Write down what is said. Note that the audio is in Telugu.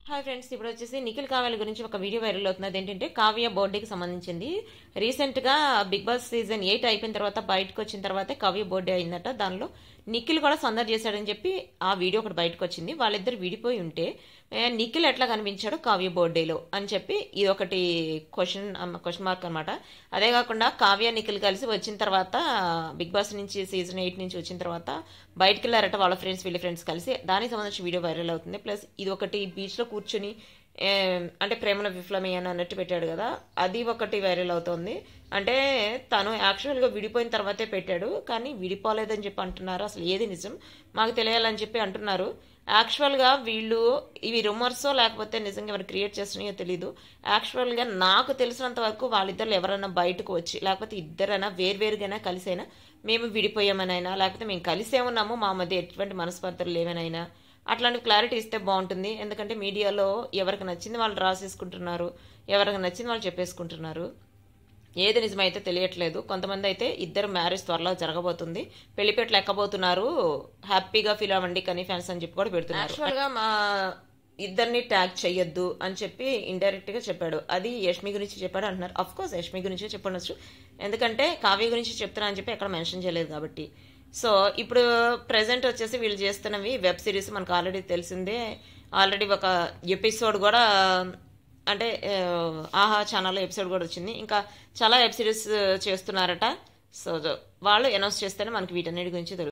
హాయ్ ఫ్రెండ్స్, ఇప్పుడు వచ్చేసి నిఖిల్ కావ్యాల గురించి ఒక వీడియో వైరల్ అవుతున్నది. ఏంటంటే కావ్య బర్త్డేకి సంబంధించింది. రీసెంట్ గా బిగ్ బాస్ సీజన్ 8 అయిపోయిన తర్వాత బయటకు వచ్చిన తర్వాతే కావ్య బర్త్డే అయిందట. దానిలో నిఖిల్ కూడా సందడి చేశాడని చెప్పి ఆ వీడియో ఒకటి బయటకు వచ్చింది. వాళ్ళిద్దరు విడిపోయి ఉంటే నిఖిల్ ఎట్లా కనిపించాడో కావ్య బర్త్డేలో అని చెప్పి ఇది ఒకటి క్వశ్చన్ మార్క్ అనమాట. అదే కాకుండా కావ్య నిఖిల్ కలిసి వచ్చిన తర్వాత బిగ్ బాస్ నుంచి సీజన్ 8 నుంచి వచ్చిన తర్వాత బయటకు వెళ్ళారట వాళ్ళ ఫ్రెండ్స్, వీళ్ళ ఫ్రెండ్స్ కలిసి. దానికి సంబంధించిన వీడియో వైరల్ అవుతుంది. ప్లస్ ఇది ఒకటి బీచ్ లో కూర్చుని అంటే ప్రేమలో విఫలమే అని అన్నట్టు పెట్టాడు కదా, అది ఒకటి వైరల్ అవుతోంది. అంటే తను యాక్చువల్గా విడిపోయిన తర్వాతే పెట్టాడు, కానీ విడిపోలేదని చెప్పి అంటున్నారు. అసలు ఏది నిజం మాకు తెలియాలని చెప్పి అంటున్నారు. యాక్చువల్గా వీళ్ళు ఇవి రూమర్సో లేకపోతే నిజంగా ఎవరు క్రియేట్ చేస్తున్నాయో తెలీదు. యాక్చువల్గా నాకు తెలిసినంత వరకు వాళ్ళిద్దరు ఎవరైనా బయటకు వచ్చి లేకపోతే ఇద్దరైనా వేర్వేరుగైనా కలిసైనా మేము విడిపోయామనైనా లేకపోతే మేము కలిసే ఉన్నాము, మా మధ్య ఎటువంటి మనస్పర్ధలు లేవనైనా అట్లాంటి క్లారిటీ ఇస్తే బాగుంటుంది. ఎందుకంటే మీడియాలో ఎవరికి నచ్చింది వాళ్ళు రాసేసుకుంటున్నారు, ఎవరికి నచ్చింది వాళ్ళు చెప్పేసుకుంటున్నారు. ఏది నిజమైతే తెలియట్లేదు. కొంతమంది అయితే ఇద్దరు మ్యారేజ్ త్వరలో జరగబోతుంది, పెళ్లిపేటలు ఎక్కబోతున్నారు, హ్యాపీగా ఫీల్ అవ్వండి కనీ ఫ్యాన్స్ అని చెప్పి కూడా పెడుతున్నారు. యాక్చువల్గా మా ఇద్దరిని ట్యాగ్ చెయ్యొద్దు అని చెప్పి ఇండైరెక్ట్ గా చెప్పాడు. అది యష్మి గురించి చెప్పాడు అంటున్నారు. అఫ్ కోర్స్ యష్మి గురించి చెప్పవచ్చు, ఎందుకంటే కావ్య గురించి చెప్తున్నా అని చెప్పి ఎక్కడ మెన్షన్ చేయలేదు కాబట్టి. సో ఇప్పుడు ప్రెసెంట్ వచ్చేసి వీళ్ళు చేస్తున్నవి వెబ్ సిరీస్ మనకు ఆల్రెడీ తెలిసిందే. ఆల్రెడీ ఒక ఎపిసోడ్ కూడా అంటే ఆహా ఛానల్లో ఎపిసోడ్ కూడా వచ్చింది. ఇంకా చాలా వెబ్ సిరీస్ చేస్తున్నారట. సో వాళ్ళు అనౌన్స్ చేస్తేనే మనకి వీటన్నిటి గురించి తెలుస్తుంది.